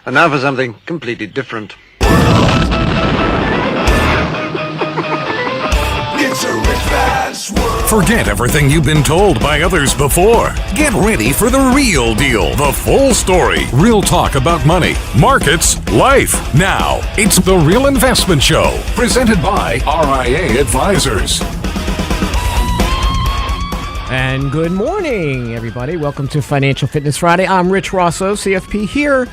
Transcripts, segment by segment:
And now for something completely different. Forget everything you've been told by others before. Get ready for the real deal, the full story. Real talk about money, markets, life. Now, it's The Real Investment Show, presented by RIA Advisors. And good morning, everybody. Welcome to Financial Fitness Friday. I'm Rich Rosso, CFP, here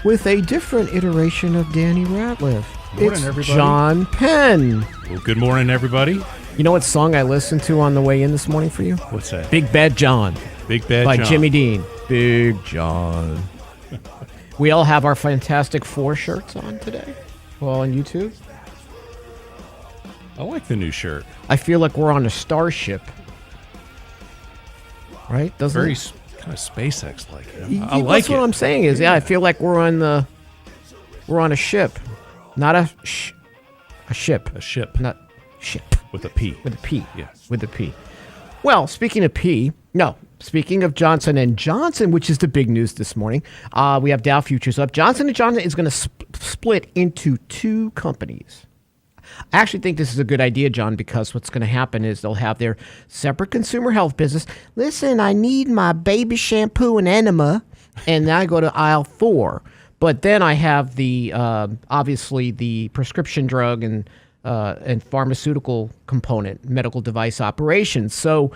with a different iteration of Danny Ratliff. Good morning, it's everybody. John Penn. Well, good morning, everybody. You know what song I listened to on the way in this morning for you? What's that? Big Bad John. Big Bad by John. Jimmy Dean. Big John. We all have our Fantastic Four shirts on today. Well, on YouTube. I like the new shirt. I feel like we're on a starship. Right? Doesn't Very it? kind of SpaceX-like. I like it. That's what I'm saying is, I feel like we're on a ship. Not a ship. A ship. Not ship. With a P. With a P. Yes. With a P. Well, speaking of Johnson & Johnson, which is the big news this morning, we have Dow futures up. Johnson & Johnson is going to split into two companies. I actually think this is a good idea, John, because what's going to happen is they'll have their separate consumer health business. Listen, I need my baby shampoo and enema, and then I go to aisle 4. But then I have the obviously the prescription drug and pharmaceutical component, medical device operations. So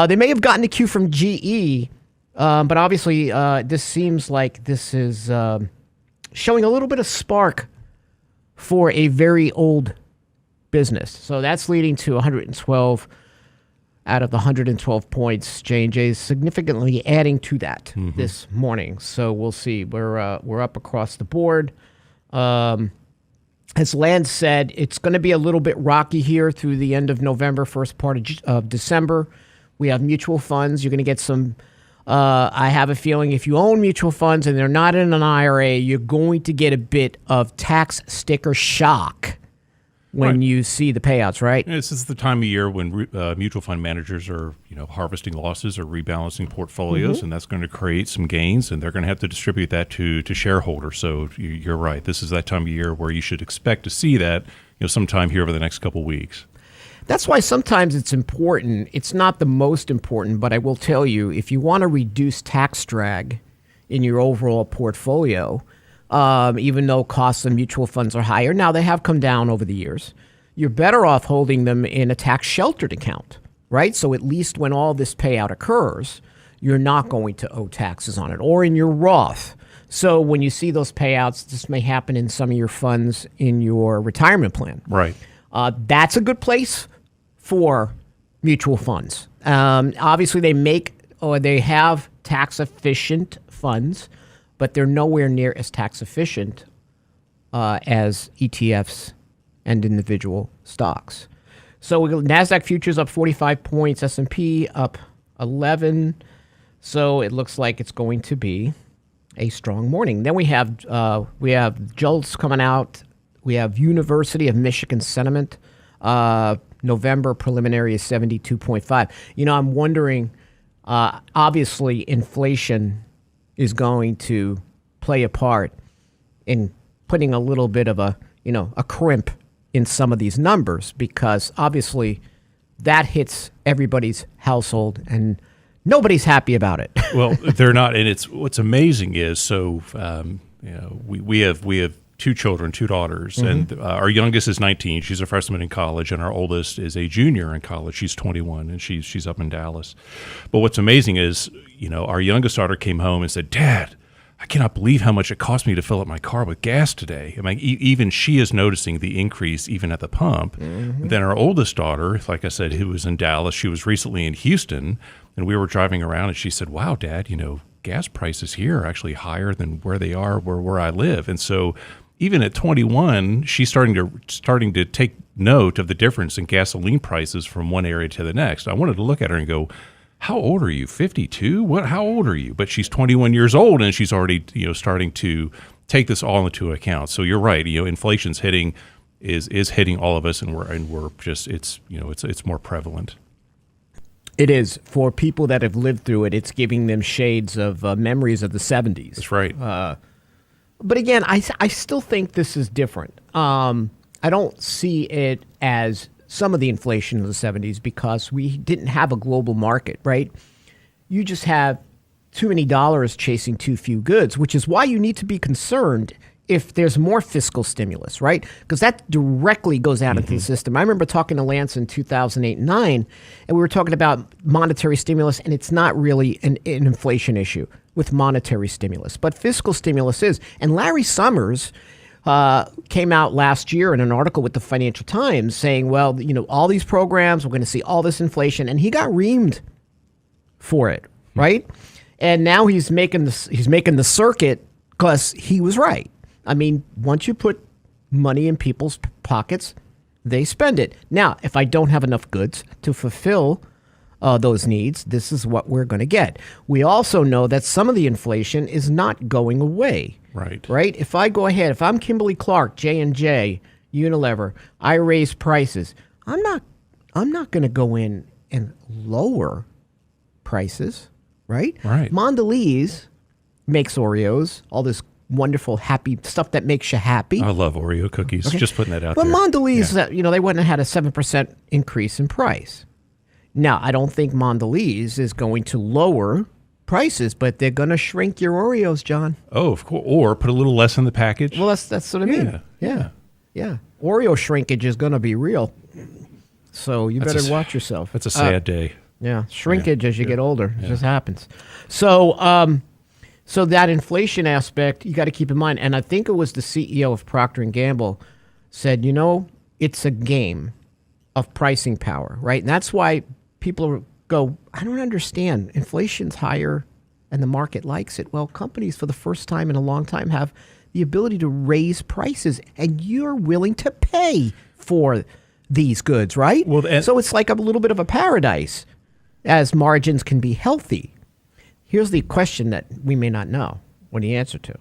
they may have gotten a cue from GE, but obviously this seems like this is showing a little bit of spark for a very old business. So that's leading to 112 out of the 112 points. J&J is significantly adding to that this morning. So we'll see. We're up across the board. As Lance said, it's going to be a little bit rocky here through the end of November, first part of December. We have mutual funds. You're going to get some, I have a feeling if you own mutual funds and they're not in an IRA, you're going to get a bit of tax sticker shock when you see the payouts, right? This is the time of year when mutual fund managers are, harvesting losses or rebalancing portfolios, and that's going to create some gains, and they're going to have to distribute that to shareholders. So you're right. This is that time of year where you should expect to see that, sometime here over the next couple weeks. That's why sometimes it's important. It's not the most important, but I will tell you, if you want to reduce tax drag in your overall portfolio, even though costs of mutual funds are higher. Now, they have come down over the years. You're better off holding them in a tax-sheltered account, right? So at least when all this payout occurs, you're not going to owe taxes on it, or in your Roth. So when you see those payouts, this may happen in some of your funds in your retirement plan. Right. That's a good place for mutual funds. Obviously, they have tax-efficient funds, but they're nowhere near as tax efficient as ETFs and individual stocks. So NASDAQ futures up 45 points, S&P up 11. So it looks like it's going to be a strong morning. Then we have JOLTS coming out. We have University of Michigan sentiment. November preliminary is 72.5. I'm wondering, obviously inflation is going to play a part in putting a little bit of a crimp in some of these numbers, because obviously that hits everybody's household and nobody's happy about it. Well, they're not, and what's amazing is we have 2 children, 2 daughters, and our youngest is 19. She's a freshman in college, and our oldest is a junior in college. She's 21, and she's up in Dallas. But what's amazing is, our youngest daughter came home and said, "Dad, I cannot believe how much it cost me to fill up my car with gas today." I mean, even she is noticing the increase even at the pump. Then our oldest daughter, like I said, who was in Dallas, she was recently in Houston, and we were driving around, and she said, "Wow, Dad, gas prices here are actually higher than where they are where I live." And so even at 21, she's starting to take note of the difference in gasoline prices from one area to the next. I wanted to look at her and go, "How old are you? 52? What? How old are you?" But she's 21 years old, and she's already starting to take this all into account. So you're right. Inflation's hitting is hitting all of us, and we're just it's more prevalent. It is. For people that have lived through it, it's giving them shades of memories of the 70s. That's right. But again, I still think this is different. I don't see it as some of the inflation of the 70s because we didn't have a global market, right? You just have too many dollars chasing too few goods, which is why you need to be concerned if there's more fiscal stimulus, right? Because that directly goes out into the system. I remember talking to Lance in 2008 and 9, and we were talking about monetary stimulus, and it's not really an inflation issue with monetary stimulus, but fiscal stimulus is. And Larry Summers came out last year in an article with the Financial Times saying, well, all these programs, we're going to see all this inflation, and he got reamed for it, right? And now he's making the circuit because he was right. I mean, once you put money in people's pockets, they spend it. Now, if I don't have enough goods to fulfill those needs, this is what we're going to get. We also know that some of the inflation is not going away. Right? If I go ahead, if I'm Kimberly-Clark, J&J, Unilever, I raise prices, I'm not going to go in and lower prices, right? Mondelez makes Oreos, all this wonderful, happy stuff that makes you happy. I love Oreo cookies. Okay. Just putting that out but there. But Mondelez, they wouldn't have had a 7% increase in price. Now, I don't think Mondelez is going to lower prices, but they're going to shrink your Oreos, John. Oh, of course. Or put a little less in the package. Well, that's what I mean. Yeah. Oreo shrinkage is going to be real. So you better watch yourself. That's a sad day. Yeah, shrinkage as you get older. It just happens. So that inflation aspect, you got to keep in mind. And I think it was the CEO of Procter & Gamble said, it's a game of pricing power, right? And that's why people go, I don't understand. Inflation's higher and the market likes it. Well, companies for the first time in a long time have the ability to raise prices, and you're willing to pay for these goods, right? Well, so it's like a little bit of a paradise as margins can be healthy. Here's the question that we may not know what the answer to.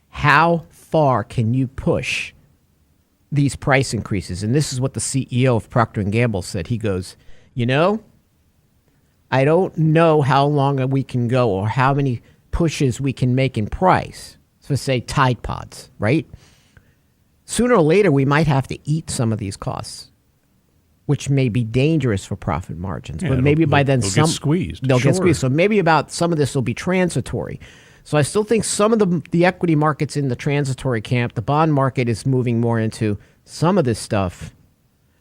How far can you push these price increases? And this is what the CEO of Procter & Gamble said. He goes, I don't know how long we can go or how many pushes we can make in price. So say Tide Pods, right? Sooner or later, we might have to eat some of these costs, which may be dangerous for profit margins. But maybe by then they'll get squeezed. They'll get squeezed. So maybe about some of this will be transitory. So I still think some of the equity market's in the transitory camp. The bond market is moving more into some of this stuff.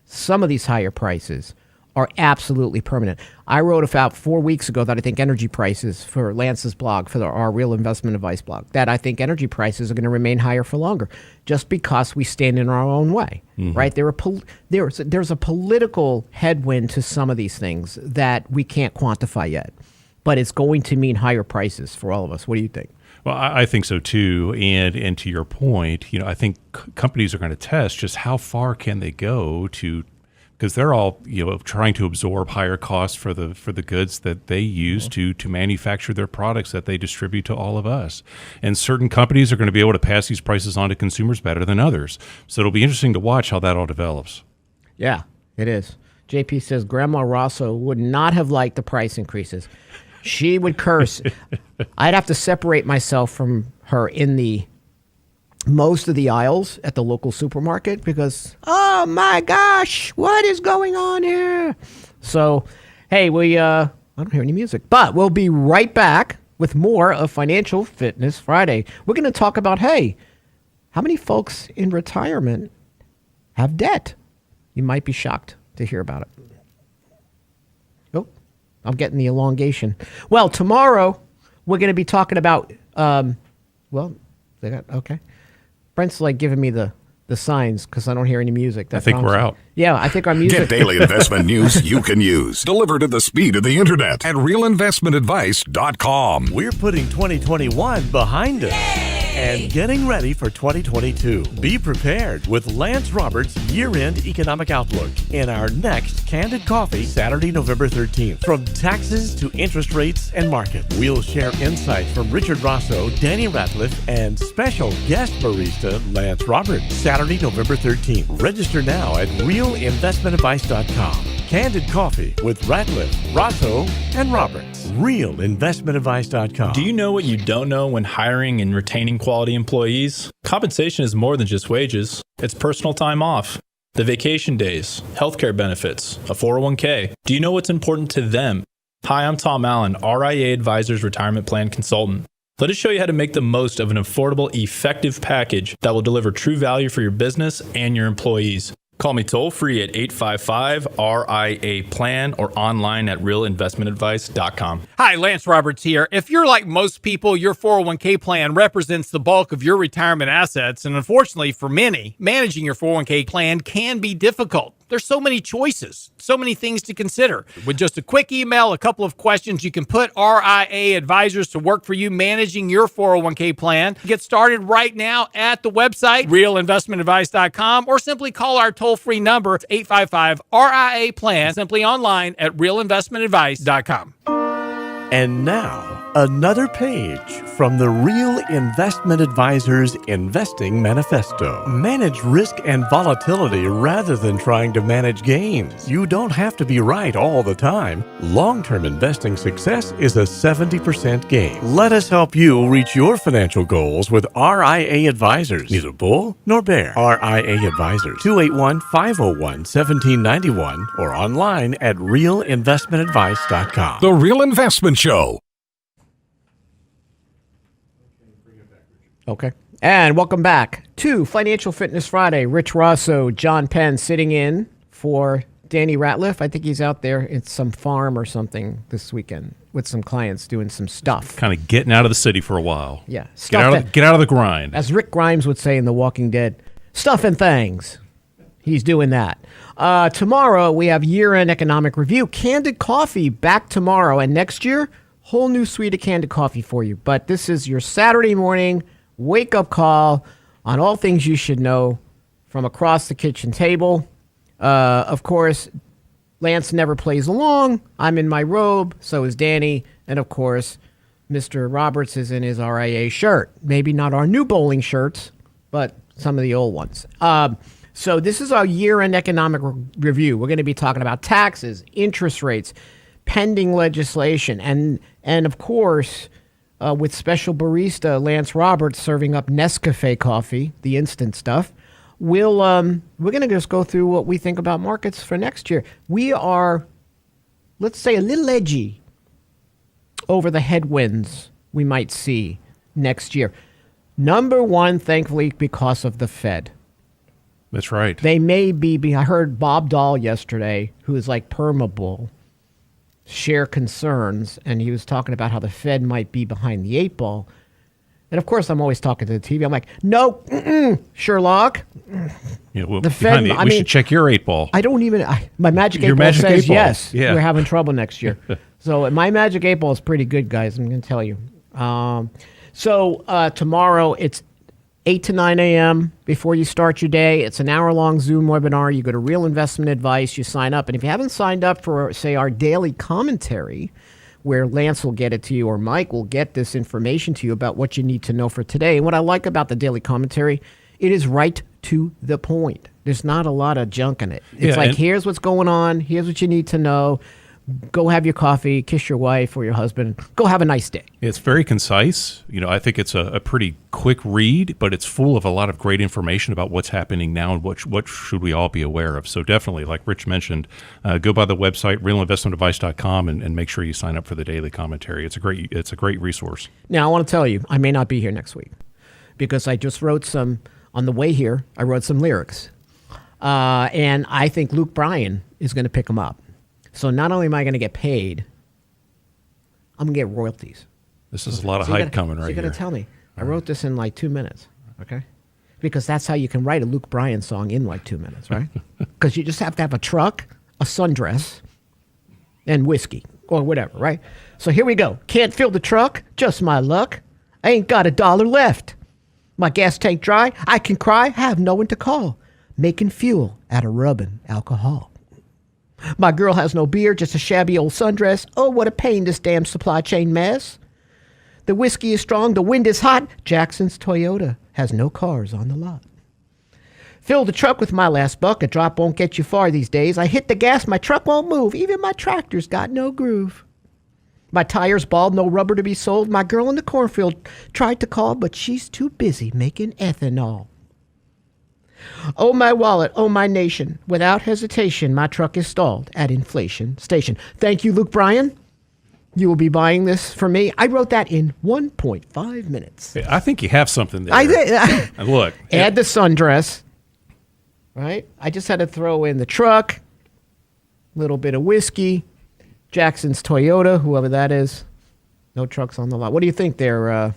Some of these higher prices are absolutely permanent. I wrote about 4 weeks ago that I think energy prices, for Lance's blog, for our Real Investment Advice blog, that I think energy prices are going to remain higher for longer just because we stand in our own way, right? There's a political headwind to some of these things that we can't quantify yet, but it's going to mean higher prices for all of us. What do you think? Well, I think so too, and to your point, I think companies are going to test just how far can they go to, because they're all trying to absorb higher costs for the goods that they use to manufacture their products that they distribute to all of us. And certain companies are going to be able to pass these prices on to consumers better than others. So it'll be interesting to watch how that all develops. Yeah, it is. JP says Grandma Rosso would not have liked the price increases. She would curse. I'd have to separate myself from her in most of the aisles at the local supermarket because, oh my gosh, what is going on here? So, hey, I don't hear any music, but we'll be right back with more of Financial Fitness Friday. We're going to talk about, how many folks in retirement have debt? You might be shocked to hear about it. Oh, I'm getting the elongation. Well, tomorrow we're going to be talking about, okay. Brent's like giving me the signs because I don't hear any music. I think we're out. Yeah, I think our music. Get daily investment news you can use. Delivered at the speed of the internet at realinvestmentadvice.com. We're putting 2021 behind us and getting ready for 2022. Be prepared with Lance Roberts' year-end economic outlook in our next Candid Coffee, Saturday, November 13th. From taxes to interest rates and markets, we'll share insights from Richard Rosso, Danny Ratliff, and special guest barista Lance Roberts. Saturday, November 13th. Register now at realinvestmentadvice.com. Candid Coffee with Ratliff, Rosso, and Roberts. RealInvestmentAdvice.com. Do you know what you don't know when hiring and retaining quality employees? Compensation is more than just wages. It's personal time off, the vacation days, healthcare benefits, a 401k. Do you know what's important to them? Hi, I'm Tom Allen, RIA Advisors Retirement Plan Consultant. Let us show you how to make the most of an affordable, effective package that will deliver true value for your business and your employees. Call me toll-free at 855-RIA-PLAN or online at realinvestmentadvice.com. Hi, Lance Roberts here. If you're like most people, your 401k plan represents the bulk of your retirement assets. And unfortunately for many, managing your 401k plan can be difficult. There's so many choices, so many things to consider. With just a quick email, a couple of questions, you can put RIA Advisors to work for you managing your 401k plan. Get started right now at the website, realinvestmentadvice.com, or simply call our toll-free number, 855-RIA-PLAN, simply online at realinvestmentadvice.com. And now, another page from the Real Investment Advisors Investing Manifesto. Manage risk and volatility rather than trying to manage gains. You don't have to be right all the time. Long-term investing success is a 70% gain. Let us help you reach your financial goals with RIA Advisors. Neither bull nor bear. RIA Advisors, 281-501-1791 or online at realinvestmentadvice.com. The Real Investment Show. Okay. And welcome back to Financial Fitness Friday. Rich Rosso, John Penn sitting in for Danny Ratliff. I think he's out there at some farm or something this weekend with some clients doing some stuff. Kind of getting out of the city for a while. Yeah. Get out of the grind. As Rick Grimes would say in The Walking Dead, stuff and things. He's doing that. Tomorrow, we have year-end economic review. Candid Coffee back tomorrow. And next year, whole new suite of Candid Coffee for you. But this is your Saturday morning wake-up call on all things you should know from across the kitchen table. Of course, Lance never plays along. I'm in my robe. So is Danny. And, of course, Mr. Roberts is in his RIA shirt. Maybe not our new bowling shirts, but some of the old ones. So this is our year-end economic review. We're going to be talking about taxes, interest rates, pending legislation, and of course, with special barista Lance Roberts serving up Nescafe coffee, the instant stuff. We're going to just go through what we think about markets for next year. We are, let's say, a little edgy over the headwinds we might see next year. Number one, thankfully, because of the Fed. That's right. They may be. I heard Bob Dahl yesterday, who is like permabull, share concerns, and he was talking about how the Fed might be behind the eight ball. And of course, I'm always talking to the TV. I'm like, no, Sherlock. Yeah, well, the Fed. We should check your eight ball. I don't even. My magic Your eight ball magic says eight ball. yes. Yeah. We're having trouble next year. So my magic eight ball is pretty good, guys. I'm going to tell you. So tomorrow it's 8 to 9 a.m. before you start your day. It's an hour-long Zoom webinar. You go to Real Investment Advice. You sign up. And if you haven't signed up for, say, our daily commentary, where Lance will get it to you or Mike will get this information to you about what you need to know for today. And what I like about the daily commentary, it is right to the point. There's not a lot of junk in it. It's here's what's going on. Here's what you need to know. Go have your coffee, kiss your wife or your husband. Go have a nice day. It's very concise. I think it's a pretty quick read, but it's full of a lot of great information about what's happening now and what should we all be aware of. So definitely, like Rich mentioned, go by the website, realinvestmentadvice.com, and make sure you sign up for the daily commentary. It's a great resource. Now, I want to tell you, I may not be here next week because I just wrote some, on the way here, I wrote some lyrics. And I think Luke Bryan is going to pick them up. So not only am I going to get paid, I'm going to get royalties. This is a lot of hype coming right here. So you got to tell me. I wrote this in like 2 minutes, okay? Because that's how you can write a Luke Bryan song in like 2 minutes, right? Because you just have to have a truck, a sundress, and whiskey or whatever, right? So here we go. Can't fill the truck, just my luck. I ain't got $1 left. My gas tank dry, I can cry, have no one to call. Making fuel out of rubbing alcohol. My girl has no beer, just a shabby old sundress. Oh, what a pain, this damn supply chain mess. The whiskey is strong, the wind is hot. Jackson's Toyota has no cars on the lot. Fill the truck with my last buck. A drop won't get you far these days. I hit the gas, my truck won't move. Even my tractor's got no groove. My tire's bald, no rubber to be sold. My girl in the cornfield tried to call, but she's too busy making ethanol. Oh, my wallet, oh, my nation. Without hesitation, my truck is stalled at inflation station. Thank you, Luke Bryan. You will be buying this for me. I wrote that in 1.5 minutes. I think you have something there. I did. Look. Add the sundress. Right? I just had to throw in the truck, a little bit of whiskey, Jackson's Toyota, whoever that is. No trucks on the lot. What do you think there?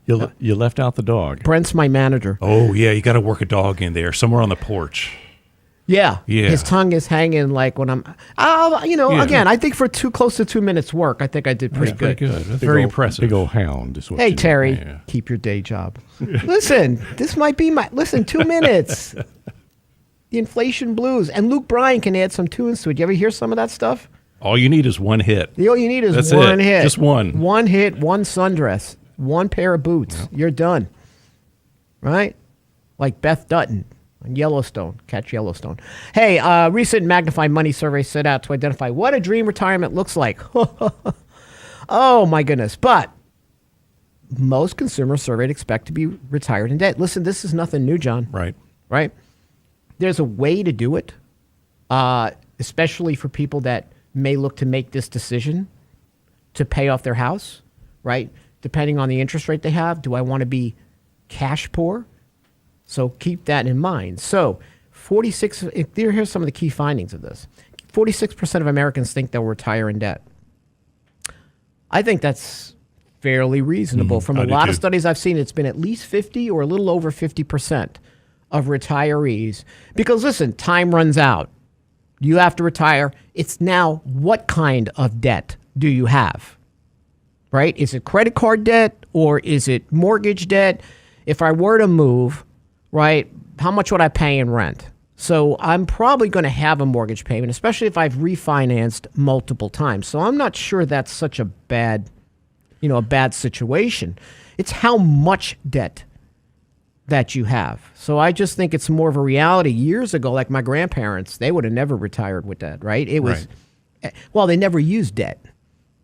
You left out the dog. Brent's my manager. Oh, yeah, you got to work a dog in there somewhere on the porch. Yeah. Yeah. His tongue is hanging like when I'm, again, I think for close to 2 minutes work, I think I did pretty good. That's very impressive. Big old hound is what Hey, you do. Terry, Yeah. keep your day job. Listen, this might be 2 minutes. The inflation blues. And Luke Bryan can add some tunes to it. You ever hear some of that stuff? All you need is one hit. All you need is That's one it. hit. Just one. One hit, one sundress, one pair of boots. Yep. You're done. Right? Like Beth Dutton on Yellowstone. Catch Yellowstone. Hey, recent Magnify Money survey set out to identify what a dream retirement looks like. Oh, my goodness. But most consumers surveyed expect to be retired in debt. Listen, this is nothing new, John. Right. Right? There's a way to do it, especially for people that may look to make this decision to pay off their house, right? Depending on the interest rate they have. Do I want to be cash poor? So keep that in mind. So here's some of the key findings of this. 46% of Americans think they'll retire in debt. I think that's fairly reasonable. From a lot of studies I've seen, it's been at least 50 or a little over 50% of retirees. Because listen, time runs out. You have to retire. It's now what kind of debt do you have? Right? Is it credit card debt or is it mortgage debt? If I were to move, right, how much would I pay in rent? So I'm probably going to have a mortgage payment, especially if I've refinanced multiple times. So I'm not sure that's such a bad situation. It's how much debt that you have. So I just think it's more of a reality. Years ago, like my grandparents, they would have never retired with debt, right? It was, well, they never used debt.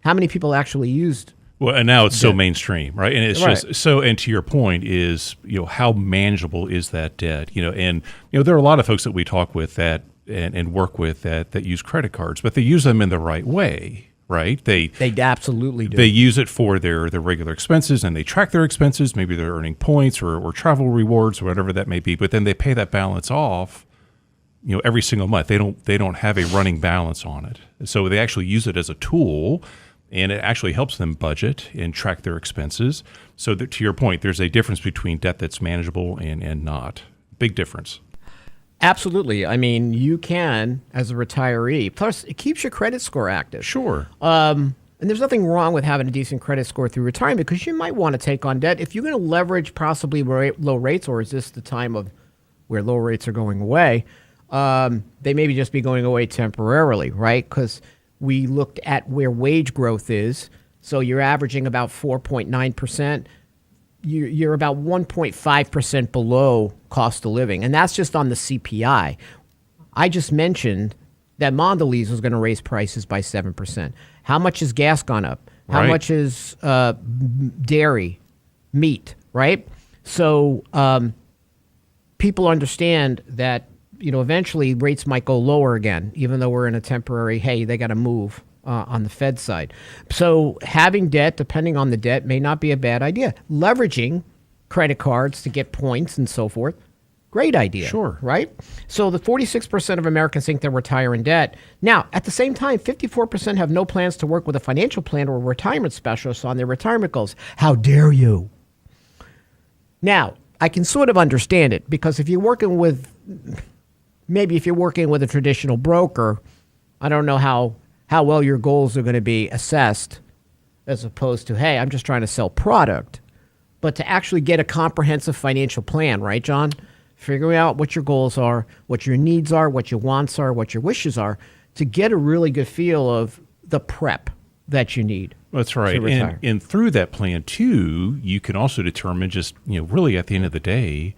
How many people actually used? Well, and now it's so mainstream, right? And it's Right. just so. And to your point is, how manageable is that debt? And there are a lot of folks that we talk with that and work with that use credit cards, but they use them in the right way. Right? They absolutely do. They use it for their regular expenses, and they track their expenses. Maybe they're earning points or travel rewards or whatever that may be. But then they pay that balance off, every single month. They don't have a running balance on it. So they actually use it as a tool, and it actually helps them budget and track their expenses. So that, to your point, there's a difference between debt that's manageable and not. Big difference. Absolutely. I mean, you can, as a retiree, plus it keeps your credit score active. Sure. And there's nothing wrong with having a decent credit score through retirement because you might want to take on debt. If you're going to leverage possibly low rates, or is this the time of where low rates are going away, they maybe just be going away temporarily, right? Because we looked at where wage growth is. So you're averaging about 4.9%. You're about 1.5% below cost of living. And that's just on the CPI. I just mentioned that Mondelez was going to raise prices by 7%. How much has gas gone up? How Right. much is dairy, meat, right? So people understand that, eventually rates might go lower again, even though we're in a temporary, hey, they got to move on the Fed side. So having debt, depending on the debt, may not be a bad idea. Leveraging credit cards to get points and so forth, great idea. Sure. Right? So the 46% of Americans think they'll retire in debt. Now, at the same time, 54% have no plans to work with a financial planner or retirement specialist on their retirement goals. How dare you? Now, I can sort of understand it because if you're working with a traditional broker, I don't know how well your goals are going to be assessed as opposed to, hey, I'm just trying to sell product. But to actually get a comprehensive financial plan, right, John? Figuring out what your goals are, what your needs are, what your wants are, what your wishes are, to get a really good feel of the prep that you need. That's right. to retire. And through that plan, too, you can also determine just, really at the end of the day,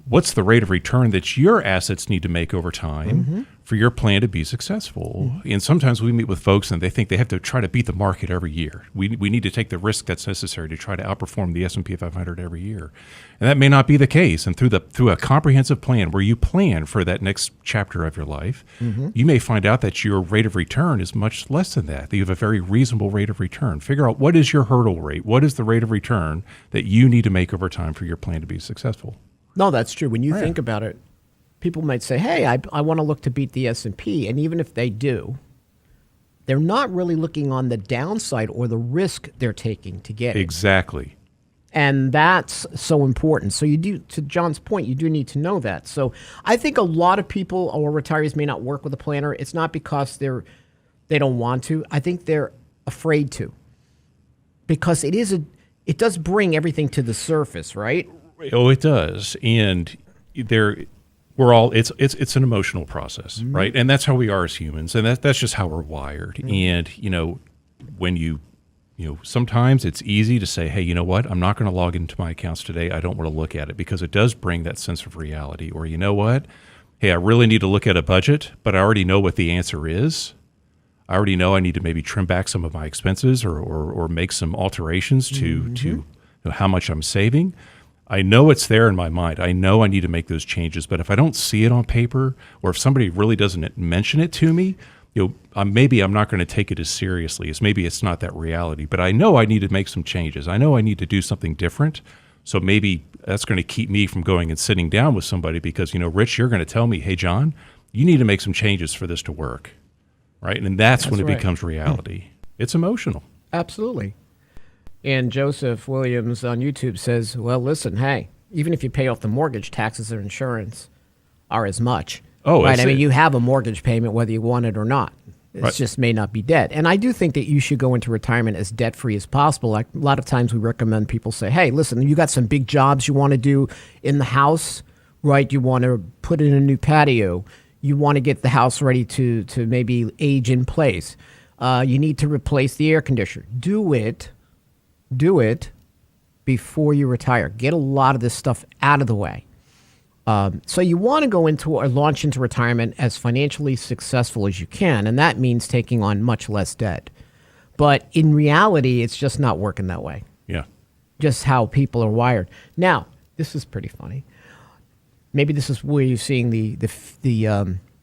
what's the rate of return that your assets need to make over time for your plan to be successful? And sometimes we meet with folks and they think they have to try to beat the market every year. We need to take the risk that's necessary to try to outperform the S&P 500 every year. And that may not be the case. And through a comprehensive plan where you plan for that next chapter of your life, you may find out that your rate of return is much less than that you have a very reasonable rate of return. Figure out what is your hurdle rate? What is the rate of return that you need to make over time for your plan to be successful? No, that's true. When you think about it, people might say, hey, I want to look to beat the S&P. And even if they do, they're not really looking on the downside or the risk they're taking to get it. Exactly. And that's so important. So you do, to John's point, you do need to know that. So I think a lot of people or retirees may not work with a planner. It's not because they don't want to. I think they're afraid to. Because it does bring everything to the surface, right? Oh, it does. And it's an emotional process, right? And that's how we are as humans. And that's just how we're wired. And, when sometimes it's easy to say, hey, you know what? I'm not going to log into my accounts today. I don't want to look at it, because it does bring that sense of reality. Or, you know what? Hey, I really need to look at a budget, but I already know what the answer is. I already know I need to maybe trim back some of my expenses or make some alterations to how much I'm saving. I know it's there in my mind. I know I need to make those changes. But if I don't see it on paper, or if somebody really doesn't mention it to me, maybe I'm not going to take it as seriously as maybe it's not that reality. But I know I need to make some changes. I know I need to do something different. So maybe that's going to keep me from going and sitting down with somebody because, Rich, you're going to tell me, hey, John, you need to make some changes for this to work. Right? And that's when it becomes reality. It's emotional. Absolutely. And Joseph Williams on YouTube says, well, listen, hey, even if you pay off the mortgage, taxes or insurance are as much. Oh, right. I mean, you have a mortgage payment whether you want it or not. It just may not be debt. And I do think that you should go into retirement as debt-free as possible. Like a lot of times we recommend people say, hey, listen, you got some big jobs you want to do in the house, right? You want to put in a new patio. You want to get the house ready to maybe age in place. You need to replace the air conditioner. Do it before you retire. Get a lot of this stuff out of the way. So you want to go into or launch into retirement as financially successful as you can, and that means taking on much less debt. But in reality, it's just not working that way. Yeah. Just how people are wired. Now, this is pretty funny. Maybe this is where you're seeing the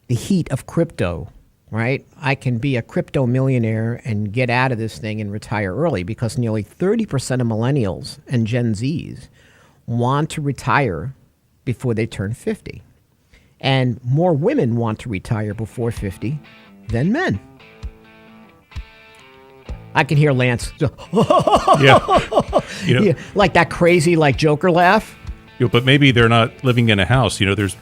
heat of crypto. Right? I can be a crypto millionaire and get out of this thing and retire early, because nearly 30% of millennials and Gen Zs want to retire before they turn 50. And more women want to retire before 50 than men. I can hear Lance. Yeah, like that crazy Joker laugh. But maybe they're not living in a house. There's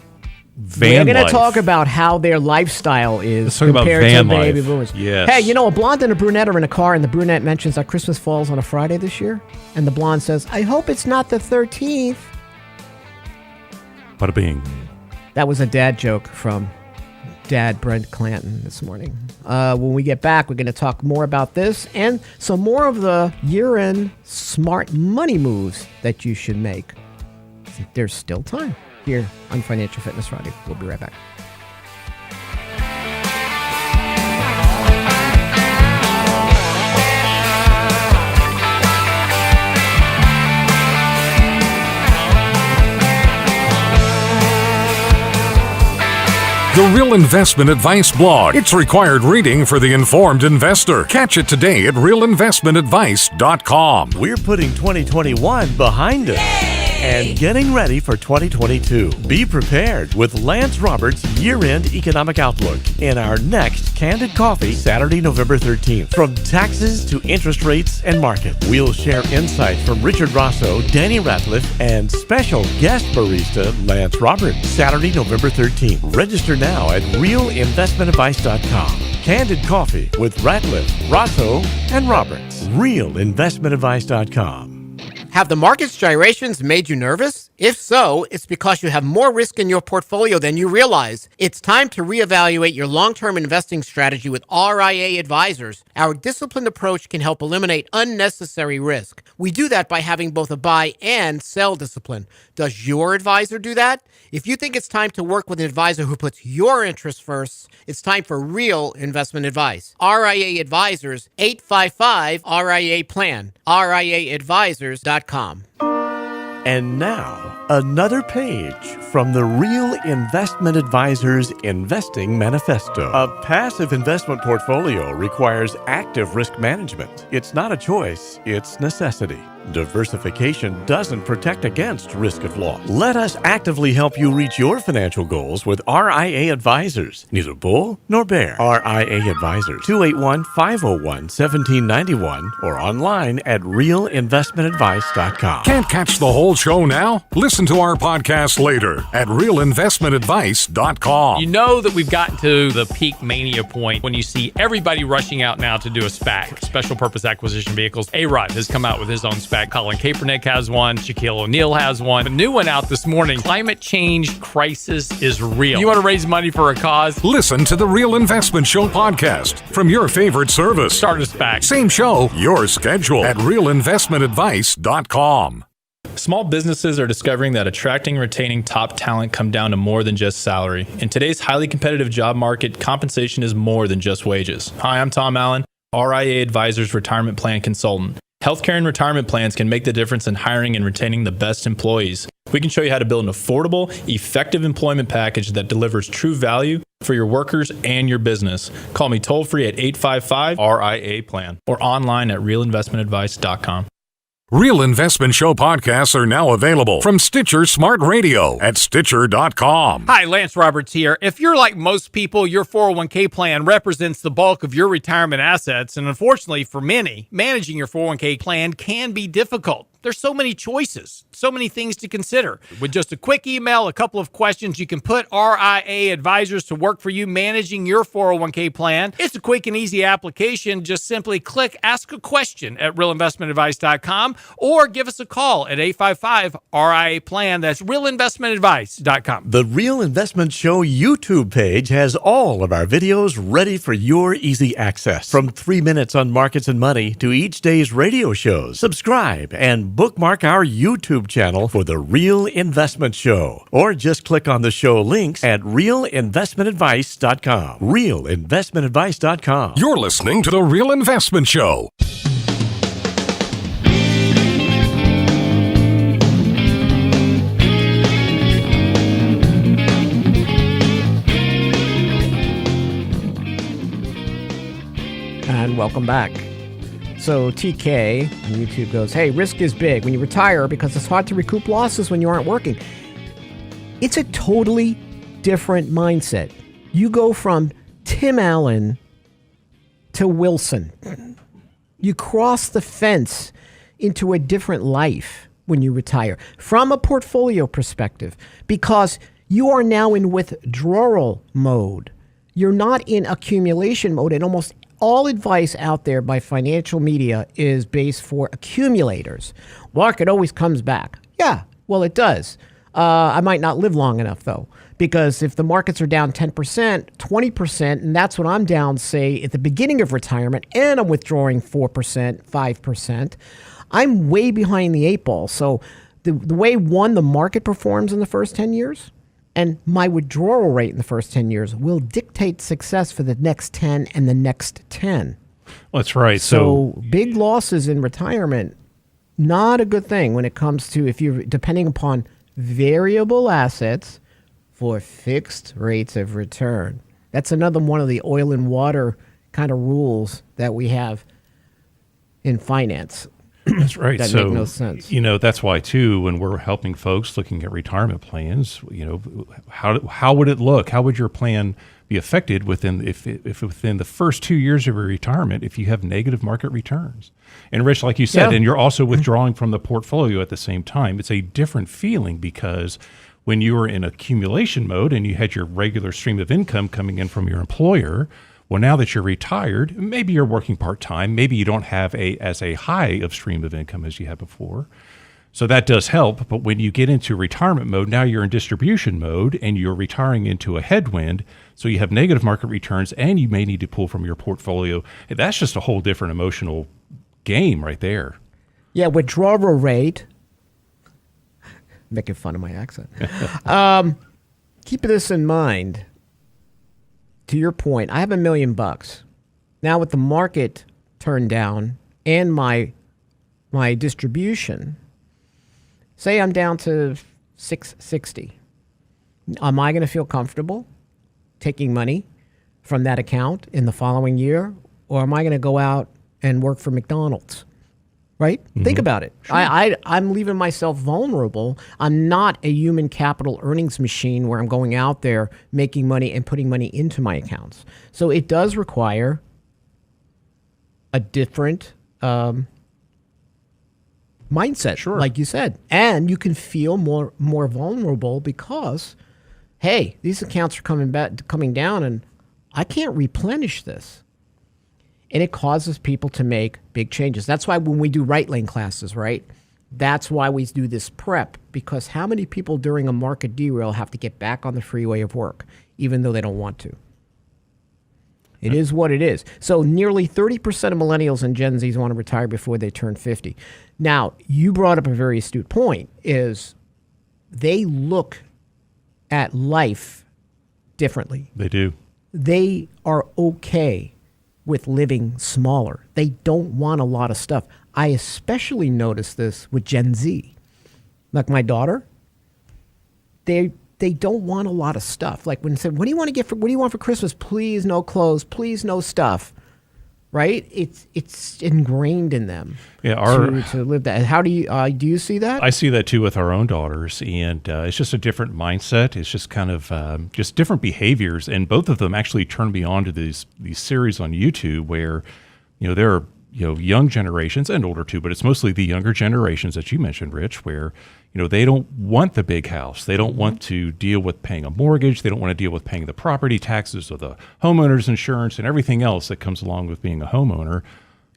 We're going to talk about how their lifestyle is compared to baby boomers. Yes. Hey, a blonde and a brunette are in a car, and the brunette mentions that Christmas falls on a Friday this year, and the blonde says, I hope it's not the 13th. Bada bing. That was a dad joke from Dad Brent Clanton this morning. When we get back, we're going to talk more about this and some more of the year-end smart money moves that you should make. There's still time here on Financial Fitness Friday. We'll be right back. The Real Investment Advice blog. It's required reading for the informed investor. Catch it today at realinvestmentadvice.com. We're putting 2021 behind us and getting ready for 2022. Be prepared with Lance Roberts' year-end economic outlook in our next Candid Coffee, Saturday, November 13th. From taxes to interest rates and market, we'll share insight from Richard Rosso, Danny Ratliff, and special guest barista Lance Roberts. Saturday, November 13th. Register now at realinvestmentadvice.com. Candid Coffee with Ratliff, Rosso, and Roberts. Realinvestmentadvice.com. Have the market's gyrations made you nervous? If so, it's because you have more risk in your portfolio than you realize. It's time to reevaluate your long-term investing strategy with RIA Advisors. Our disciplined approach can help eliminate unnecessary risk. We do that by having both a buy and sell discipline. Does your advisor do that? If you think it's time to work with an advisor who puts your interests first, it's time for real investment advice. RIA Advisors, 855-RIA-PLAN. RIAadvisors.com. And now, another page from the Real Investment Advisors Investing Manifesto. A passive investment portfolio requires active risk management. It's not a choice, it's necessity. Diversification doesn't protect against risk of loss. Let us actively help you reach your financial goals with RIA Advisors. Neither bull nor bear. RIA Advisors, 281-501-1791 or online at realinvestmentadvice.com. Can't catch the whole show now? Listen to our podcast later at realinvestmentadvice.com. You know that we've gotten to the peak mania point when you see everybody rushing out now to do a SPAC, special purpose acquisition vehicles. A-Rod has come out with his own SPAC. Colin Kaepernick has one. Shaquille O'Neal has one. A new one out this morning. Climate change crisis is real. You want to raise money for a cause? Listen to the Real Investment Show podcast from your favorite service. Start a SPAC. Same show, your schedule at realinvestmentadvice.com. Small businesses are discovering that attracting and retaining top talent come down to more than just salary. In today's highly competitive job market, compensation is more than just wages. Hi, I'm Tom Allen, RIA Advisors Retirement Plan Consultant. Healthcare and retirement plans can make the difference in hiring and retaining the best employees. We can show you how to build an affordable, effective employment package that delivers true value for your workers and your business. Call me toll-free at 855-RIA-PLAN or online at realinvestmentadvice.com. Real Investment Show podcasts are now available from Stitcher Smart Radio at Stitcher.com. Hi, Lance Roberts here. If you're like most people, your 401k plan represents the bulk of your retirement assets. And unfortunately for many, managing your 401k plan can be difficult. There's so many choices, so many things to consider. With just a quick email, a couple of questions, you can put RIA Advisors to work for you managing your 401k plan. It's a quick and easy application. Just simply click Ask a Question at realinvestmentadvice.com or give us a call at 855-RIA-PLAN. That's realinvestmentadvice.com. The Real Investment Show YouTube page has all of our videos ready for your easy access. From 3 minutes on markets and money to each day's radio shows. Subscribe and bookmark our YouTube channel for The Real Investment Show. Or just click on the show links at realinvestmentadvice.com. Realinvestmentadvice.com. You're listening to The Real Investment Show. And welcome back. So TK on YouTube goes, hey, risk is big when you retire because it's hard to recoup losses when you aren't working. It's a totally different mindset. You go from Tim Allen to Wilson. You cross the fence into a different life when you retire from a portfolio perspective because you are now in withdrawal mode. You're not in accumulation mode, and almost all advice out there by financial media is based for accumulators. Market always comes back. Yeah, well, it does. I might not live long enough, though, because if the markets are down 10%, 20%, and that's what I'm down, say, at the beginning of retirement, and I'm withdrawing 4%, 5%, I'm way behind the eight ball. So the way, the market performs in the first 10 years, and my withdrawal rate in the first 10 years will dictate success for the next 10 and the next 10. Well, that's right. So big losses in retirement, not a good thing when it comes to if you're depending upon variable assets for fixed rates of return. That's another one of the oil and water kind of rules that we have in finance. That's right. That So, make no sense. That's why, too, when we're helping folks looking at retirement plans, how would it look? How would your plan be affected if within the first 2 years of your retirement, if you have negative market returns? And Rich, like you said, and you're also withdrawing from the portfolio at the same time, it's a different feeling because when you were in accumulation mode and you had your regular stream of income coming in from your employer, well, now that you're retired, maybe you're working part-time, maybe you don't have as high of stream of income as you had before. So that does help, but when you get into retirement mode, now you're in distribution mode and you're retiring into a headwind. So you have negative market returns and you may need to pull from your portfolio. And that's just a whole different emotional game right there. Yeah, withdrawal rate. Making fun of my accent. Keep this in mind. To your point, I have $1 million. Now with the market turned down and my distribution, say I'm down to 660. Am I going to feel comfortable taking money from that account in the following year? Or am I going to go out and work for McDonald's? Right? Mm-hmm. Think about it. Sure. I'm leaving myself vulnerable. I'm not a human capital earnings machine where I'm going out there making money and putting money into my accounts. So it does require a different mindset, sure, like you said. And you can feel more vulnerable because, hey, these accounts are coming down and I can't replenish this. And it causes people to make big changes. That's why when we do right lane classes, right? That's why we do this prep, because how many people during a market derail have to get back on the freeway of work, even though they don't want to? It is what it is. So nearly 30% of millennials and Gen Zs want to retire before they turn 50. Now, you brought up a very astute point, is they look at life differently. They do. They are okay with living smaller. They don't want a lot of stuff. I especially notice this with Gen Z. Like my daughter, they don't want a lot of stuff. Like when they say, what do you want for Christmas? Please no clothes, please no stuff. Right? It's ingrained in them. Yeah, to live that. How do you see that? I see that too with our own daughters, and it's just a different mindset. It's just kind of just different behaviors, and both of them actually turned me on to these series on YouTube where, there are young generations and older too, but it's mostly the younger generations that you mentioned, Rich, where they don't want the big house. They don't want to deal with paying a mortgage. They don't want to deal with paying the property taxes or the homeowner's insurance and everything else that comes along with being a homeowner.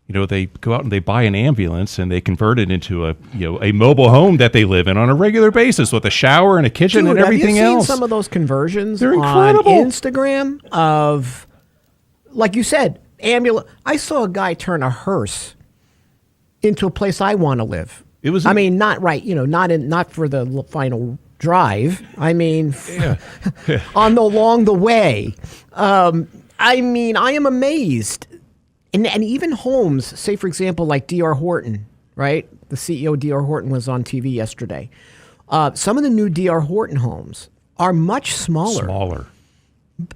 They go out and they buy an ambulance and they convert it into a mobile home that they live in on a regular basis with a shower and a kitchen and everything else. Have you seen some of those conversions They're incredible. On Instagram of, like you said, ambulance? I saw a guy turn a hearse into a place I want to live. It was. Not right. Not for the final drive. Yeah. Along the way. I am amazed. And even homes, say for example, like D.R. Horton, right? The CEO of D.R. Horton was on TV yesterday. Some of the new D.R. Horton homes are much smaller.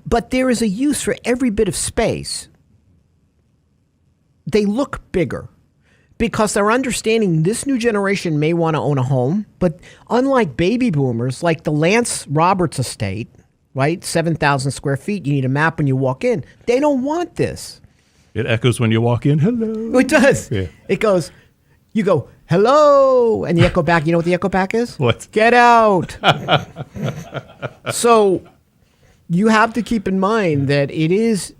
But there is a use for every bit of space. They look bigger because they're understanding this new generation may want to own a home, but unlike baby boomers, like the Lance Roberts estate, right? 7,000 square feet. You need a map when you walk in. They don't want this. It echoes when you walk in. Hello. It does. Yeah. It goes, you go, hello. And the echo back, you know what the echo back is? What? Get out. So you have to keep in mind that it is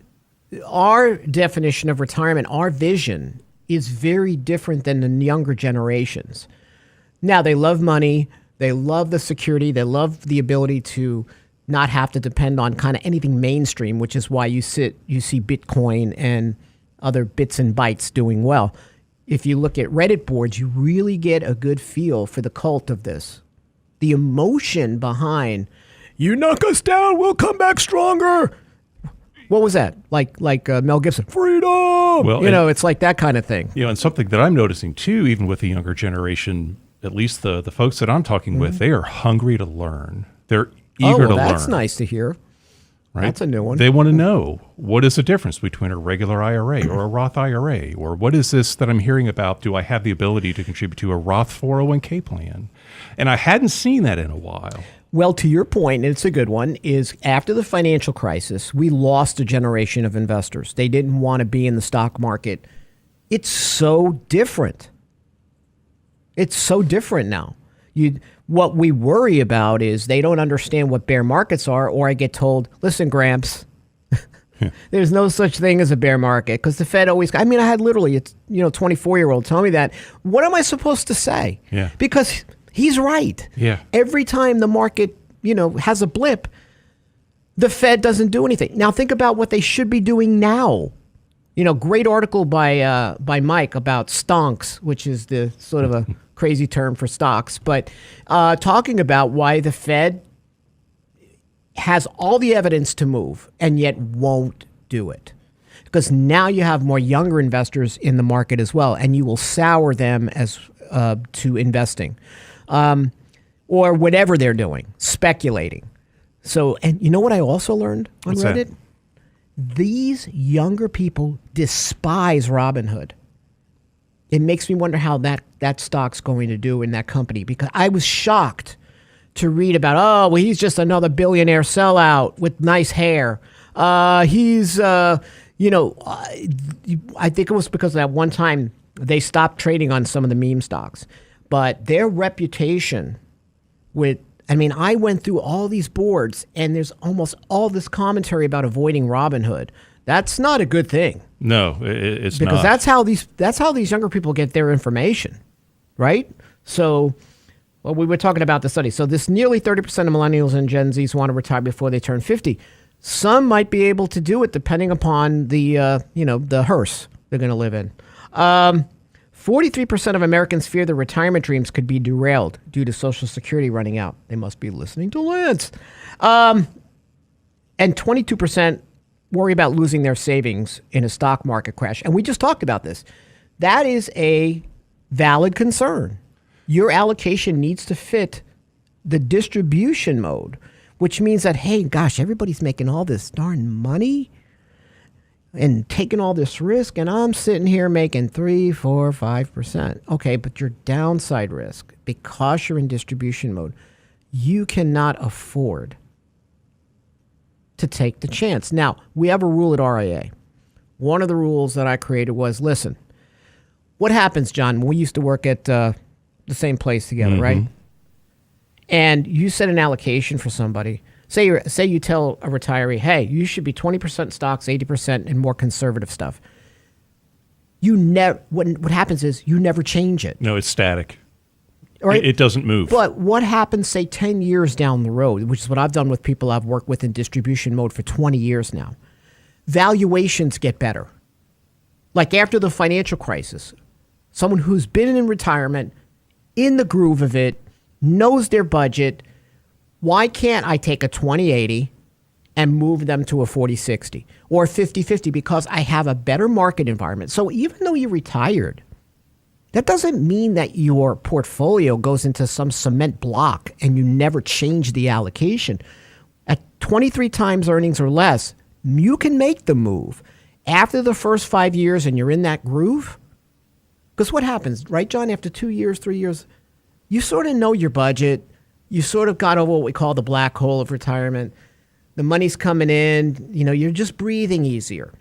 our definition of retirement, our vision is very different than the younger generations. Now, they love money. They love the security. They love the ability to not have to depend on kind of anything mainstream, which is why you see Bitcoin and other bits and bytes doing well. If you look at Reddit boards, you really get a good feel for the cult of this. The emotion behind, you knock us down, we'll come back stronger. What was that? Like Mel Gibson, freedom. Well, it's like that kind of thing. And something that I'm noticing too, even with the younger generation, at least the folks that I'm talking with, they are hungry to learn. They're eager to learn. That's nice to hear. Right? That's a new one. They want to know, what is the difference between a regular IRA or a Roth IRA? Or what is this that I'm hearing about? Do I have the ability to contribute to a Roth 401k plan? And I hadn't seen that in a while. Well, to your point, and it's a good one, is after the financial crisis, we lost a generation of investors. They didn't want to be in the stock market. It's so different. It's so different now. What we worry about is they don't understand what bear markets are, or I get told, listen, Gramps, There's no such thing as a bear market because the Fed always, I had literally, 24-year-old tell me that. What am I supposed to say? Yeah. Because he's right. Yeah. Every time the market, has a blip, the Fed doesn't do anything. Now think about what they should be doing now. Great article by Mike about stonks, which is the sort of a crazy term for stocks, but talking about why the Fed has all the evidence to move and yet won't do it. Because now you have more younger investors in the market as well, and you will sour them as to investing or whatever they're doing, speculating. So, and you know what I also learned on What's Reddit? that? These younger people despise Robinhood. It makes me wonder how that stock's going to do in that company, because I was shocked to read about, he's just another billionaire sellout with nice hair. He's, I think it was because that one time they stopped trading on some of the meme stocks. But their reputation I went through all these boards and there's almost all this commentary about avoiding Robinhood. That's not a good thing. No, it's because not. that's how these younger people get their information, right? So, we were talking about the study. So this nearly 30% of millennials and Gen Zs want to retire before they turn 50. Some might be able to do it depending upon the the hearse they're going to live in. 43% of Americans fear their retirement dreams could be derailed due to Social Security running out. They must be listening to Lance. And 22% worry about losing their savings in a stock market crash. And we just talked about this. That is a valid concern. Your allocation needs to fit the distribution mode, which means that, hey, gosh, everybody's making all this darn money and taking all this risk, and I'm sitting here making 3%, 4%, 5%. Okay, but your downside risk, because you're in distribution mode, you cannot afford to take the chance. Now, we have a rule at RIA. One of the rules that I created was, listen, what happens, John, we used to work at the same place together, right? And you set an allocation for somebody. Say you tell a retiree, hey, you should be 20% stocks, 80% in more conservative stuff. What happens is you never change it. No, it's static. Right? It doesn't move. But what happens, say, 10 years down the road, which is what I've done with people I've worked with in distribution mode for 20 years now, valuations get better. Like after the financial crisis, someone who's been in retirement, in the groove of it, knows their budget. Why can't I take a 20/80 and move them to a 40/60 or 50/50? Because I have a better market environment. So even though you're retired, that doesn't mean that your portfolio goes into some cement block and you never change the allocation. At 23 times earnings or less, you can make the move. After the first 5 years and you're in that groove, because what happens, right, John? After 2 years, 3 years, you sort of know your budget. You sort of got over what we call the black hole of retirement. The money's coming in. You're just breathing easier.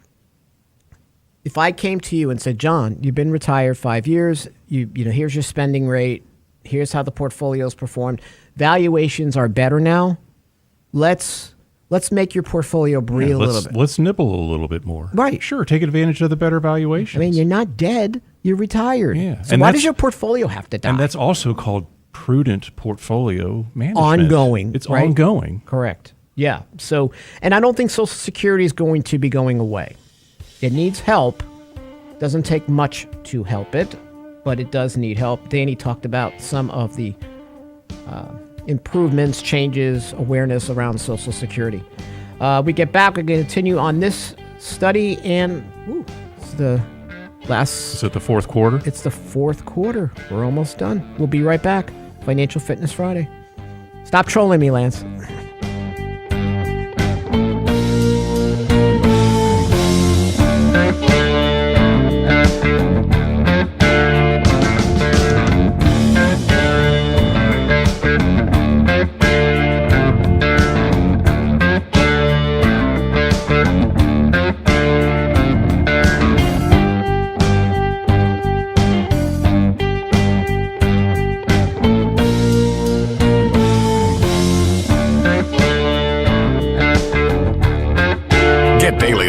If I came to you and said, John, you've been retired 5 years. Here's your spending rate. Here's how the portfolio's performed. Valuations are better now. Let's make your portfolio breathe a little bit. Let's nibble a little bit more. Right. Sure, take advantage of the better valuations. You're not dead. You're retired. Yeah. So why does your portfolio have to die? And that's also called prudent portfolio management. Ongoing. It's right? ongoing. Correct. Yeah. So, and I don't think Social Security is going to be going away. It needs help. Doesn't take much to help it, but it does need help. Danny talked about some of the improvements, changes, awareness around Social Security. We get back, we're going to continue on this study, and it's the last... Is it the fourth quarter? It's the fourth quarter. We're almost done. We'll be right back. Financial Fitness Friday. Stop trolling me, Lance.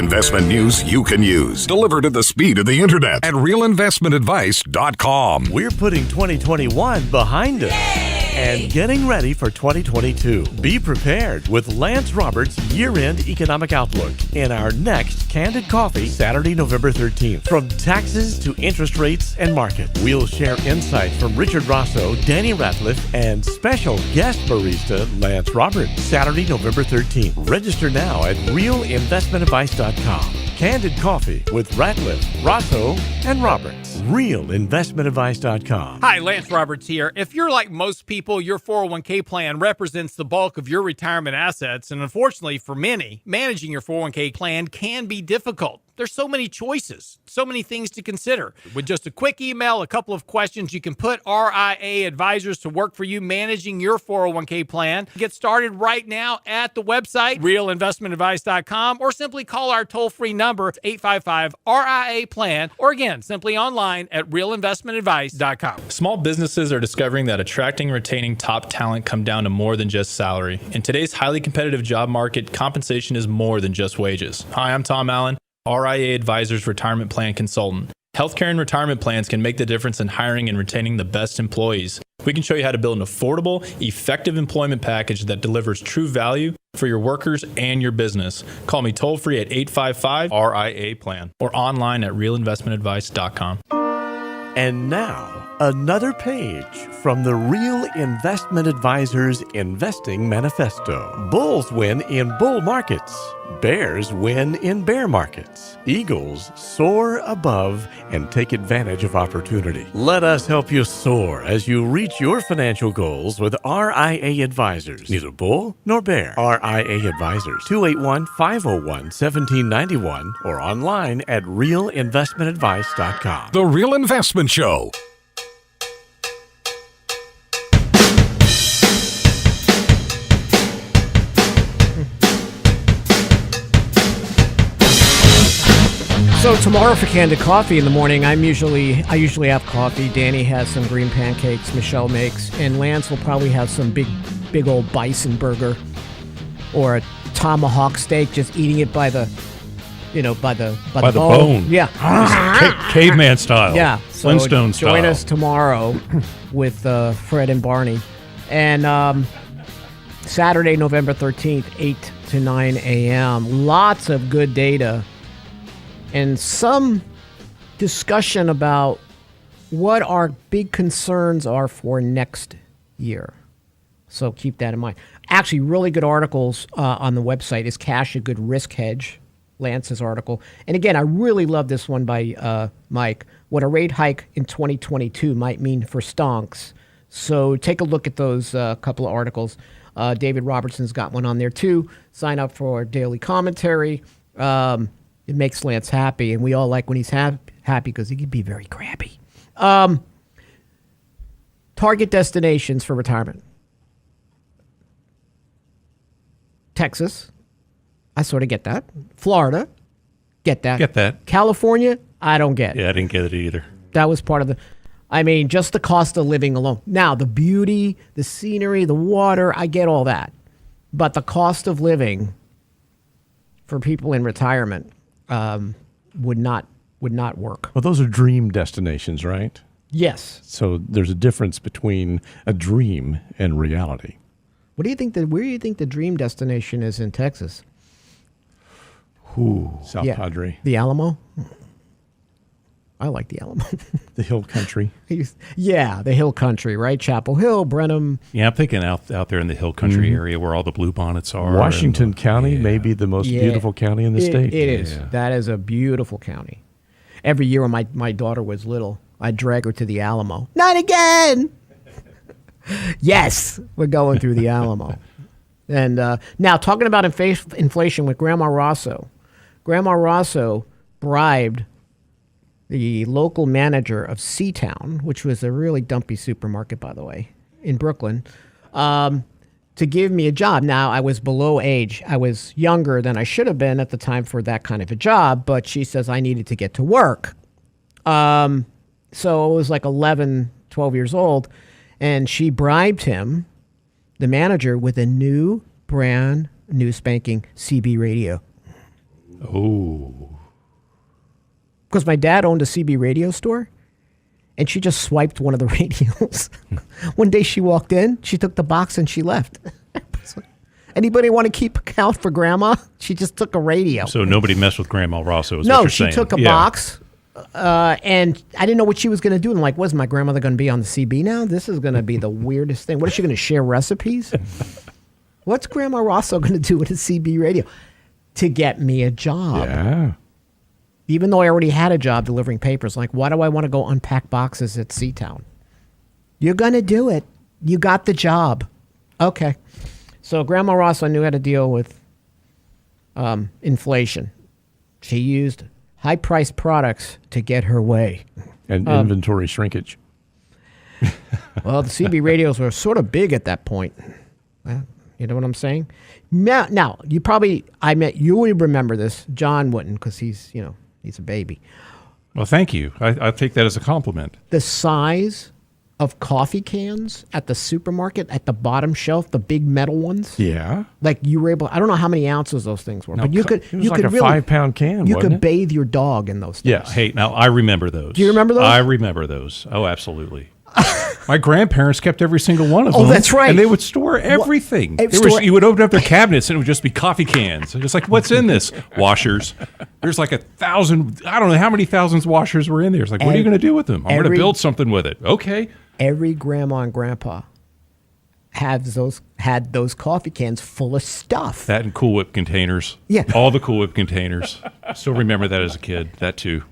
Investment news you can use. Delivered at the speed of the internet at realinvestmentadvice.com. We're putting 2021 behind us and getting ready for 2022. Be prepared with Lance Roberts' year-end economic outlook in our next Candid Coffee, Saturday, November 13th. From taxes to interest rates and markets, we'll share insight from Richard Rosso, Danny Ratliff, and special guest barista Lance Roberts. Saturday, November 13th. Register now at realinvestmentadvice.com. Candid Coffee with Ratliff, Rosso, and Roberts. realinvestmentadvice.com. Hi, Lance Roberts here. If you're like most people, your 401k plan represents the bulk of your retirement assets, and unfortunately for many, managing your 401k plan can be difficult. There's so many choices, so many things to consider. With just a quick email, a couple of questions, you can put RIA Advisors to work for you managing your 401k plan. Get started right now at the website, realinvestmentadvice.com, or simply call our toll-free number, 855-RIA-PLAN, or again, simply online at realinvestmentadvice.com. Small businesses are discovering that attracting and retaining top talent come down to more than just salary. In today's highly competitive job market, compensation is more than just wages. Hi, I'm Tom Allen, RIA Advisors Retirement Plan Consultant. Healthcare and retirement plans can make the difference in hiring and retaining the best employees. We can show you how to build an affordable, effective employment package that delivers true value for your workers and your business. Call me toll free at 855-RIA-PLAN or online at realinvestmentadvice.com. And now, another page from the Real Investment Advisors Investing Manifesto. Bulls win in bull markets. Bears win in bear markets. Eagles soar above and take advantage of opportunity. Let us help you soar as you reach your financial goals with RIA Advisors. Neither bull nor bear. RIA Advisors, 281-501-1791 or online at realinvestmentadvice.com. The Real Investment Show. So tomorrow for Candid Coffee in the morning, I usually have coffee. Danny has some green pancakes Michelle makes, and Lance will probably have some big old bison burger or a tomahawk steak, just eating it by the bone. Yeah. Caveman style. Yeah. So Flintstone style. Join us tomorrow with Fred and Barney. And Saturday, November 13th, 8 to 9 a.m. Lots of good data and some discussion about what our big concerns are for next year. So keep that in mind. Actually, really good articles on the website. Is cash a good risk hedge? Lance's article. And again, I really love this one by Mike. What a rate hike in 2022 might mean for stonks. So take a look at those couple of articles. David Robertson's got one on there too. Sign up for daily commentary. It makes Lance happy, and we all like when he's happy because he can be very crabby. Target destinations for retirement. Texas, I sort of get that. Florida, get that. Get that. California, I don't get. Yeah, I didn't get it either. That was part of the, just the cost of living alone. Now, the beauty, the scenery, the water, I get all that. But the cost of living for people in retirement would not work. Well, those are dream destinations, right? Yes. So there's a difference between a dream and reality. Where do you think the dream destination is in Texas? South Padre. The Alamo? I like the Alamo. The Hill Country. Yeah, the Hill Country, right? Chapel Hill, Brenham. Yeah, I'm thinking out there in the Hill Country area where all the bluebonnets are. Washington County may be the most beautiful county in the state. It is. That is a beautiful county. Every year when my daughter was little, I'd drag her to the Alamo. Not again! Yes, we're going through the Alamo. And now, talking about inflation with Grandma Rosso. Grandma Rosso bribed the local manager of Seatown, which was a really dumpy supermarket, by the way, in Brooklyn, to give me a job. Now, I was below age. I was younger than I should have been at the time for that kind of a job, but she says I needed to get to work. So I was like 11, 12 years old, and she bribed him, the manager, with a brand new spanking CB radio. Oh. because my dad owned a CB radio store, and she just swiped one of the radios. One day she walked in, she took the box, and she left. Anybody want to keep account for Grandma? She just took a radio. So nobody messed with Grandma Rosso, is what No, you're she saying. took a box, and I didn't know what she was going to do. And I'm like, was my grandmother going to be on the CB now? This is going to be the weirdest thing. What is she going to share recipes? What's Grandma Rosso going to do with a CB radio? To get me a job. Yeah. Even though I already had a job delivering papers. Like, why do I want to go unpack boxes at Seatown? You're going to do it. You got the job. Okay. So Grandma Rosso knew how to deal with inflation. She used high-priced products to get her way. And inventory shrinkage. Well, the CB radios were sort of big at that point. Well, you know what I'm saying? Now you would remember this. John wouldn't, because he's a baby. Well, thank you. I take that as a compliment. The size of coffee cans at the supermarket at the bottom shelf, the big metal ones. Yeah. Like you were able, I don't know how many ounces those things were, No, but It was like a 5-pound can, you wasn't could it? bathe your dog in those things. Yeah. Hey, now I remember those. Do you remember those? I remember those. Oh, absolutely. My grandparents kept every single one of them. Oh, that's right. And they would store everything. You would open up their cabinets and it would just be coffee cans. It's like, what's in this? Washers. There's like 1,000, I don't know how many thousands washers were in there. It's like, what are you going to do with them? I'm going to build something with it. Okay. Every grandma and grandpa had those coffee cans full of stuff. That and Cool Whip containers. Yeah. All the Cool Whip containers. Still remember that as a kid. That too.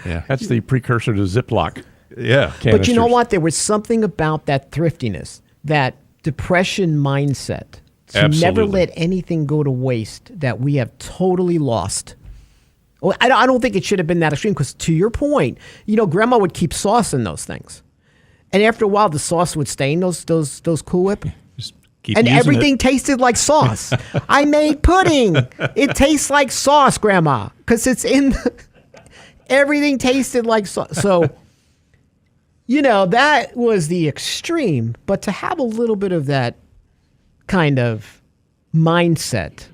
Yeah. That's the precursor to Ziploc. Yeah. But you know canisters. what? There was something about that thriftiness, that depression mindset to never Absolutely. let anything go to waste that we have totally lost. Well, I don't think it should have been that extreme, because to your point, Grandma would keep sauce in those things. And after a while, the sauce would stain those Cool Whip. Just keep And using everything it. tasted like sauce. I made pudding. It tastes like sauce, Grandma, because it's in. Everything tasted like sauce. So, that was the extreme. But to have a little bit of that kind of mindset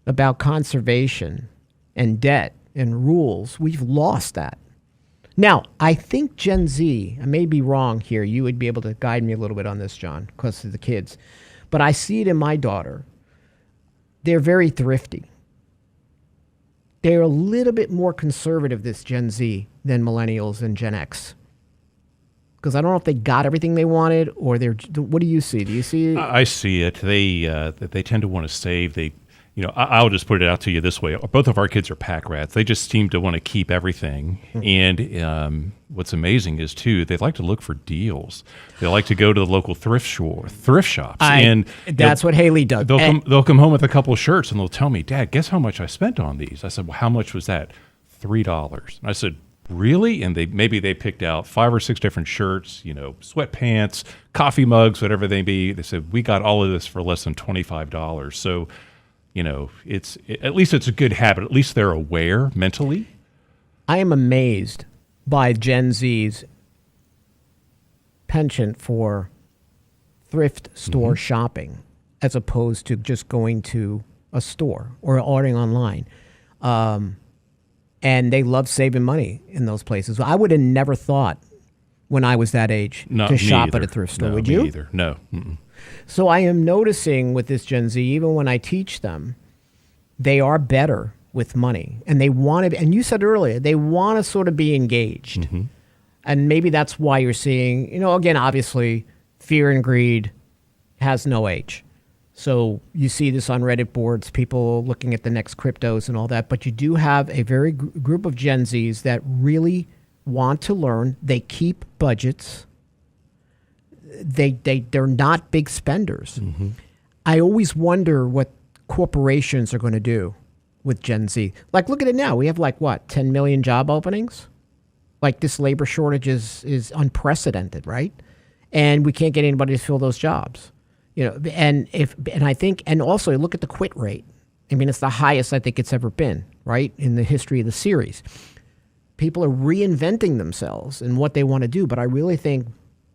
about conservation and debt and rules, we've lost that. Now, I think Gen Z, I may be wrong here, you would be able to guide me a little bit on this, John, because of the kids, but I see it in my daughter. They're very thrifty. They're a little bit more conservative, this Gen Z, than millennials and Gen X. Because I don't know if they got everything they wanted, or what do you see? Do you see? I see it. They tend to want to save. I'll just put it out to you this way. Both of our kids are pack rats. They just seem to want to keep everything. And what's amazing is, too, they like to look for deals. They like to go to the local thrift shops. That's what Haley does. They'll come home with a couple of shirts and they'll tell me, Dad, guess how much I spent on these? I said, well, how much was that? $3. And I said, really? And maybe they picked out 5 or 6 different shirts, sweatpants, coffee mugs, whatever they be. They said, we got all of this for less than $25. So, at least it's a good habit. At least they're aware mentally. I am amazed by Gen Z's penchant for thrift store shopping, as opposed to just going to a store or ordering online. And they love saving money in those places. I would have never thought when I was that age to shop at a thrift store. Would you? Me either. No. Mm-mm. So I am noticing with this Gen Z, even when I teach them, they are better with money. And they want to, and you said earlier, they want to sort of be engaged. Mm-hmm. And maybe that's why you're seeing, again, obviously, fear and greed has no age. So you see this on Reddit boards, people looking at the next cryptos and all that. But you do have a very group of Gen Zs that really want to learn. They keep budgets. They're not big spenders. Mm-hmm. I always wonder what corporations are going to do with Gen Z. Like, look at it now. We have 10 million job openings? Like, this labor shortage is unprecedented, right? And we can't get anybody to fill those jobs. And I think, and also look at the quit rate. I mean, it's the highest I think it's ever been, right, in the history of the series. People are reinventing themselves and what they want to do, but I really think,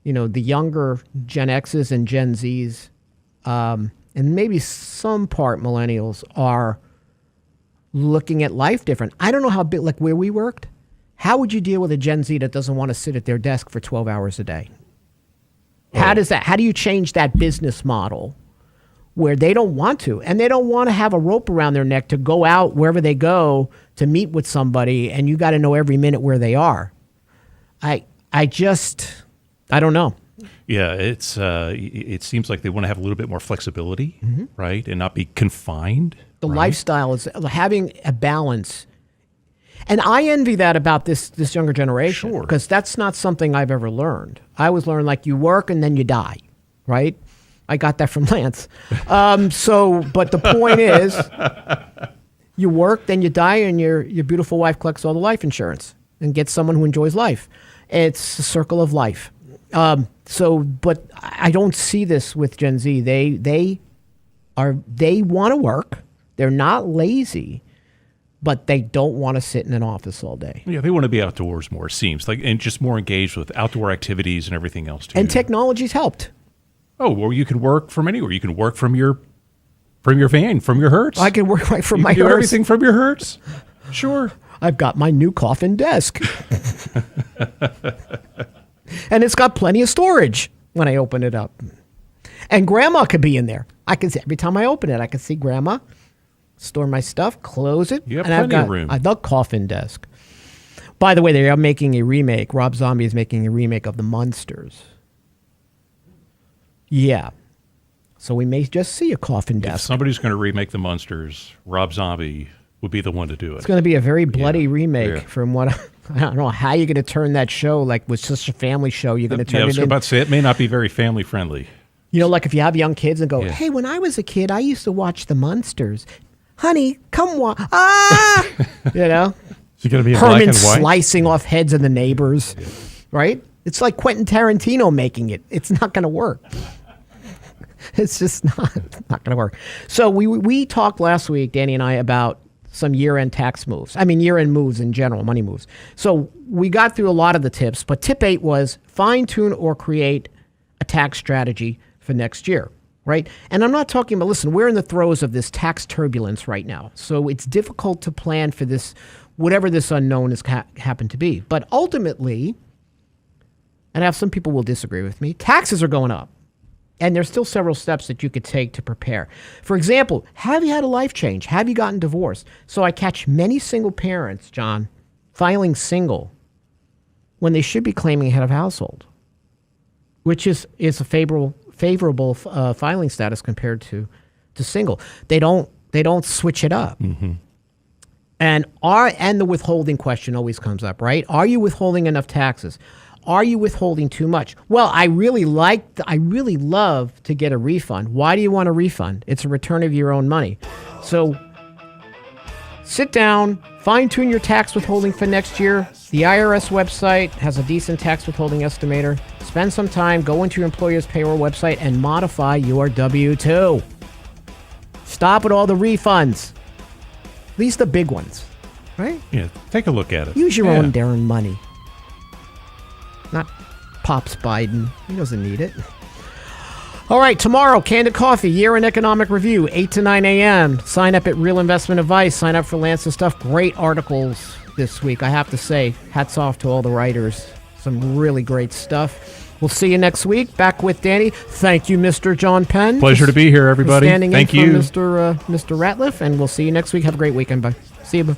the younger Gen X's and Gen Z's, and maybe some part millennials, are looking at life different. I don't know how big, like where we worked, How would you deal with a Gen Z that doesn't want to sit at their desk for 12 hours a day? How do you change that business model where they don't want to, and they don't want to have a rope around their neck to go out wherever they go to meet with somebody, and you got to know every minute where they are? I don't know. Yeah, it seems like they want to have a little bit more flexibility, right, and not be confined. The lifestyle is having a balance. And I envy that about this younger generation, because that's not something I've ever learned. I was learned like you work and then you die, right? I got that from Lance. But the point is, you work, then you die, and your beautiful wife collects all the life insurance and gets someone who enjoys life. It's a circle of life. But I don't see this with Gen Z. They want to work. They're not lazy, but they don't want to sit in an office all day. Yeah, they want to be outdoors more, it seems like, and just more engaged with outdoor activities and everything else too. And technology's helped. Oh, well, you can work from anywhere. You can work from your van, from your Hertz. I can work right from my Hertz. You Hertz. do everything from your Hertz. Sure. I've got my new coffin desk. And it's got plenty of storage when I open it up. And Grandma could be in there. I can see every time I open it, I can see Grandma, store my stuff, close it. You have and plenty of room. The coffin desk. By the way, they are making a remake. Rob Zombie is making a remake of The Munsters. Yeah. So we may just see a coffin desk. If somebody's going to remake The Munsters, Rob Zombie would be the one to do it. It's going to be a very bloody remake from what I don't know how you're going to turn that show, like with such a family show, you're going to turn it in. I was about to say, it may not be very family friendly. You know, like if you have young kids and go, hey, when I was a kid, I used to watch The Munsters. Honey, come watch. Ah! You know? Is it going to be in Herman black and white? Slicing off heads of the neighbors, right? It's like Quentin Tarantino making it. It's not going to work. It's just not going to work. So we talked last week, Danny and I, about some year-end tax moves. I mean, year-end moves in general, money moves. So we got through a lot of the tips, but tip 8 was fine-tune or create a tax strategy for next year, right? And I'm not talking about, listen, we're in the throes of this tax turbulence right now. So it's difficult to plan for this, whatever this unknown has happened to be. But ultimately, and I have some people will disagree with me, taxes are going up. And there's still several steps that you could take to prepare. For example, have you had a life change? Have you gotten divorced? So I catch many single parents, John, filing single when they should be claiming head of household, which is a favorable filing status compared to single. They don't switch it up. Mm-hmm. And the withholding question always comes up, right? Are you withholding enough taxes? Are you withholding too much? Well, I really love to get a refund. Why do you want a refund? It's a return of your own money. So sit down, fine-tune your tax withholding for next year. The IRS website has a decent tax withholding estimator. Spend some time, go into your employer's payroll website and modify your W-2. Stop with all the refunds. At least the big ones, right? Yeah, take a look at it. Use your own darn money. Not Pops Biden. He doesn't need it. All right, tomorrow, Candid Coffee, Year-End Economic Review, 8 to 9 a.m. Sign up at Real Investment Advice. Sign up for Lance's stuff. Great articles this week, I have to say. Hats off to all the writers. Some really great stuff. We'll see you next week. Back with Danny. Thank you, Mr. John Penn. Pleasure to be here, everybody. Thank you. Mr. Ratliff, and we'll see you next week. Have a great weekend. Bye. See you.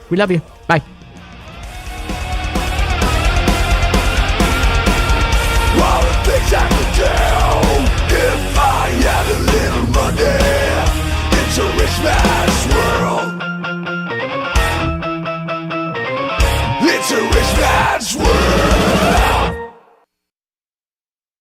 We love you. Bye. It's a rich man's world. It's a rich man's world.